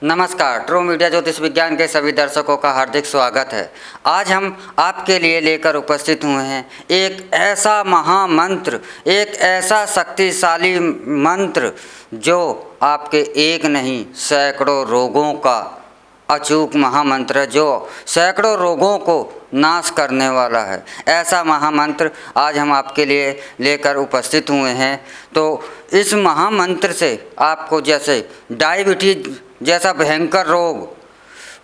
नमस्कार। True media ज्योतिष विज्ञान के सभी दर्शकों का हार्दिक स्वागत है। आज हम आपके लिए लेकर उपस्थित हुए हैं एक ऐसा महामंत्र, एक ऐसा शक्तिशाली मंत्र जो आपके एक नहीं सैकड़ों रोगों का अचूक महामंत्र, जो सैकड़ों रोगों को नाश करने वाला है। ऐसा महामंत्र आज हम आपके लिए लेकर उपस्थित हुए हैं। तो इस महामंत्र से आपको जैसे डायबिटीज जैसा भयंकर रोग,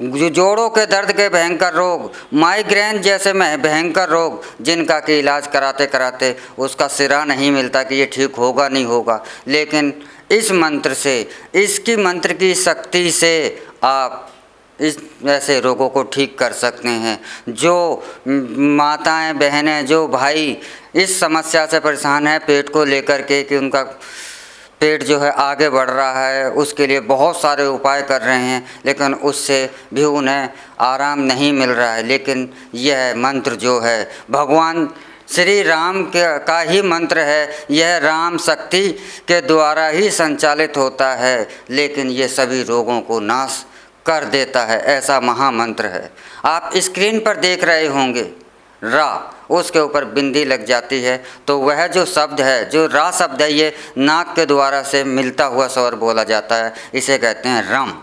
जोड़ों के दर्द के भयंकर रोग, माइग्रेन जैसे भयंकर रोग, जिनका कि इलाज कराते कराते उसका सिरा नहीं मिलता कि ये ठीक होगा नहीं होगा, लेकिन इस मंत्र से, इसकी मंत्र की शक्ति से आप इस ऐसे रोगों को ठीक कर सकते हैं। जो माताएं, बहनें, जो भाई इस समस्या से परेशान हैं पेट को लेकर के कि उनका पेट जो है आगे बढ़ रहा है, उसके लिए बहुत सारे उपाय कर रहे हैं लेकिन उससे भी उन्हें आराम नहीं मिल रहा है। लेकिन यह मंत्र जो है भगवान श्री राम का ही मंत्र है, यह राम शक्ति के द्वारा ही संचालित होता है, लेकिन ये सभी रोगों को नाश कर देता है। ऐसा महामंत्र है। आप स्क्रीन पर देख रहे होंगे रा, उसके ऊपर बिंदी लग जाती है तो वह जो शब्द है, जो रा शब्द है, ये नाक के द्वारा से मिलता हुआ स्वर बोला जाता है। इसे कहते हैं रम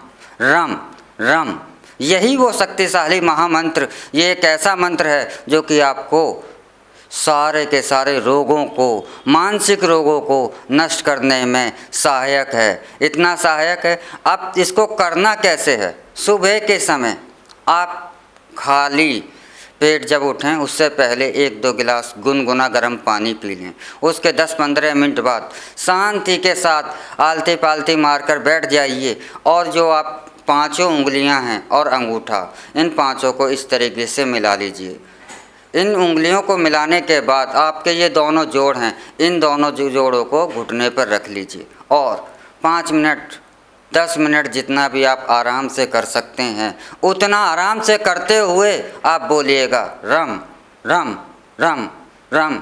रम रम। यही वो शक्तिशाली महामंत्र, ये एक ऐसा मंत्र है जो कि आपको सारे के सारे रोगों को, मानसिक रोगों को नष्ट करने में सहायक है। इतना सहायक है। अब इसको करना कैसे है? सुबह के समय आप खाली पेट जब उठें उससे पहले 1-2 गिलास गुनगुना गर्म पानी पी लें। उसके 10-15 मिनट बाद शांति के साथ आलती पालती मारकर बैठ जाइए और जो आप 5 उंगलियां हैं और अंगूठा, इन 5 को इस तरीके से मिला लीजिए। इन उंगलियों को मिलाने के बाद आपके ये दोनों जोड़ हैं, इन दोनों जोड़ों को घुटने पर रख लीजिए और 5 मिनट 10 मिनट जितना भी आप आराम से कर सकते हैं उतना आराम से करते हुए आप बोलिएगा रम रम रम रम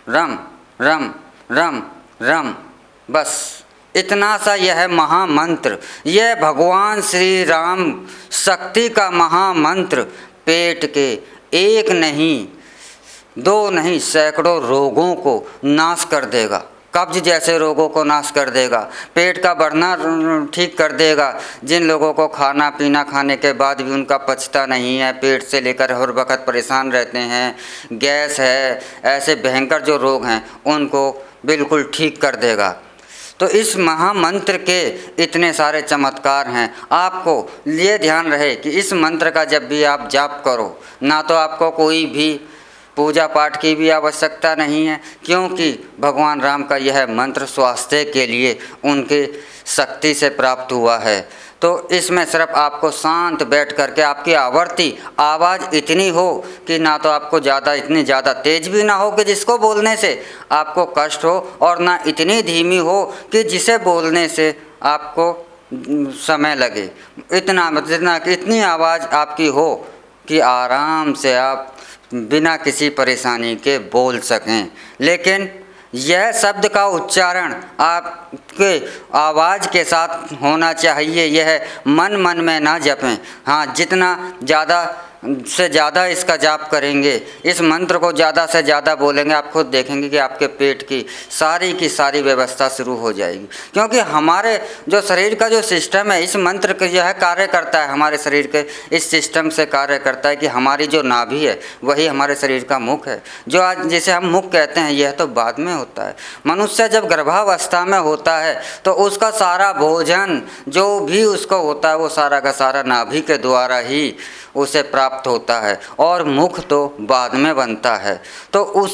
रम रम रम रम। बस इतना सा यह महामंत्र, यह भगवान श्री राम शक्ति का महामंत्र पेट के एक नहीं, 2 नहीं, सैकड़ों रोगों को नाश कर देगा। कब्ज जैसे रोगों को नाश कर देगा, पेट का बढ़ना ठीक कर देगा। जिन लोगों को खाना पीना खाने के बाद भी उनका पचता नहीं है, पेट से लेकर हर वक्त परेशान रहते हैं, गैस है, ऐसे भयंकर जो रोग हैं उनको बिल्कुल ठीक कर देगा। तो इस महामंत्र के इतने सारे चमत्कार हैं। आपको ये ध्यान रहे कि इस मंत्र का जब भी आप जाप करो, ना तो आपको कोई भी पूजा पाठ की भी आवश्यकता नहीं है, क्योंकि भगवान राम का यह मंत्र स्वास्थ्य के लिए उनके शक्ति से प्राप्त हुआ है। तो इसमें सिर्फ आपको शांत बैठ करके आपकी आवर्ती आवाज़ इतनी हो कि ना तो आपको इतनी ज़्यादा तेज़ भी ना हो कि जिसको बोलने से आपको कष्ट हो, और ना इतनी धीमी हो कि जिसे बोलने से आपको समय लगे। इतनी आवाज़ आपकी हो कि आराम से आप बिना किसी परेशानी के बोल सकें। लेकिन यह शब्द का उच्चारण आपके आवाज़ के साथ होना चाहिए, यह मन में ना जपें। हाँ, जितना ज़्यादा से ज़्यादा इसका जाप करेंगे, इस मंत्र को ज़्यादा से ज़्यादा बोलेंगे, आप खुद देखेंगे कि आपके पेट की सारी व्यवस्था शुरू हो जाएगी। क्योंकि हमारे जो शरीर का जो सिस्टम है, इस मंत्र का जो है कार्य करता है, हमारे शरीर के इस सिस्टम से कार्य करता है कि हमारी जो नाभि है वही हमारे शरीर का मुख है। जो आज जिसे हम मुख कहते हैं, यह तो बाद में होता है। मनुष्य जब गर्भावस्था में होता है तो उसका सारा भोजन जो भी उसको होता है वो सारा का सारा नाभि के द्वारा ही उसे प्राप्त होता है, और मुख तो बाद में बनता है। तो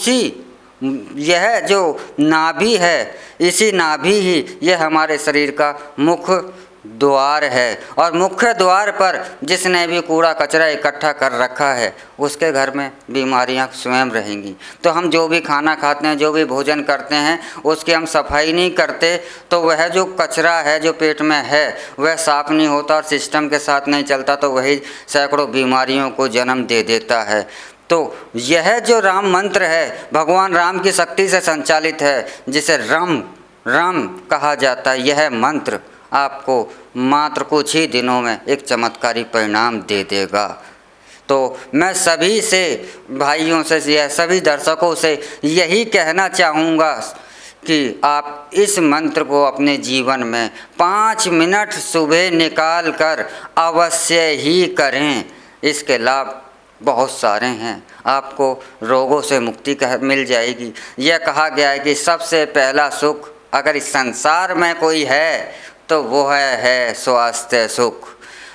यह जो नाभि है, इसी नाभि ही यह हमारे शरीर का मुख्य द्वार है, और मुख्य द्वार पर जिसने भी कूड़ा कचरा इकट्ठा कर रखा है उसके घर में बीमारियां स्वयं रहेंगी। तो हम जो भी खाना खाते हैं, जो भी भोजन करते हैं, उसकी हम सफाई नहीं करते तो वह जो कचरा है जो पेट में है वह साफ़ नहीं होता और सिस्टम के साथ नहीं चलता, तो वही सैकड़ों बीमारियों को जन्म दे देता है। तो यह जो राम मंत्र है भगवान राम की शक्ति से संचालित है, जिसे रम रम कहा जाता है। यह मंत्र आपको मात्र कुछ ही दिनों में एक चमत्कारी परिणाम दे देगा। तो मैं सभी से भाइयों से या सभी दर्शकों से यही कहना चाहूँगा कि आप इस मंत्र को अपने जीवन में 5 मिनट सुबह निकाल कर अवश्य ही करें। इसके लाभ बहुत सारे हैं, आपको रोगों से मुक्ति मिल जाएगी। यह कहा गया है कि सबसे पहला सुख अगर इस संसार में कोई है तो वो है स्वास्थ्य सुख।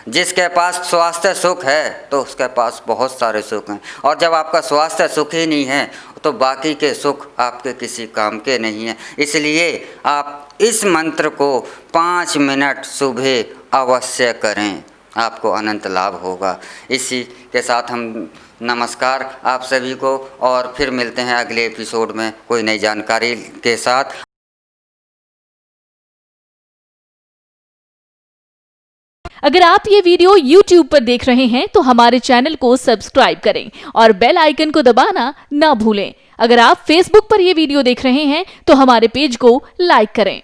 जिसके पास स्वास्थ्य सुख है तो उसके पास बहुत सारे सुख हैं, और जब आपका स्वास्थ्य सुख ही नहीं है तो बाकी के सुख आपके किसी काम के नहीं हैं। इसलिए आप इस मंत्र को 5 मिनट सुबह अवश्य करें, आपको अनंत लाभ होगा। इसी के साथ हम नमस्कार आप सभी को, और फिर मिलते हैं अगले एपिसोड में कोई नई जानकारी के साथ। अगर आप ये वीडियो YouTube पर देख रहे हैं तो हमारे चैनल को सब्सक्राइब करें और बेल आइकन को दबाना ना भूलें। अगर आप Facebook पर ये वीडियो देख रहे हैं तो हमारे पेज को लाइक करें।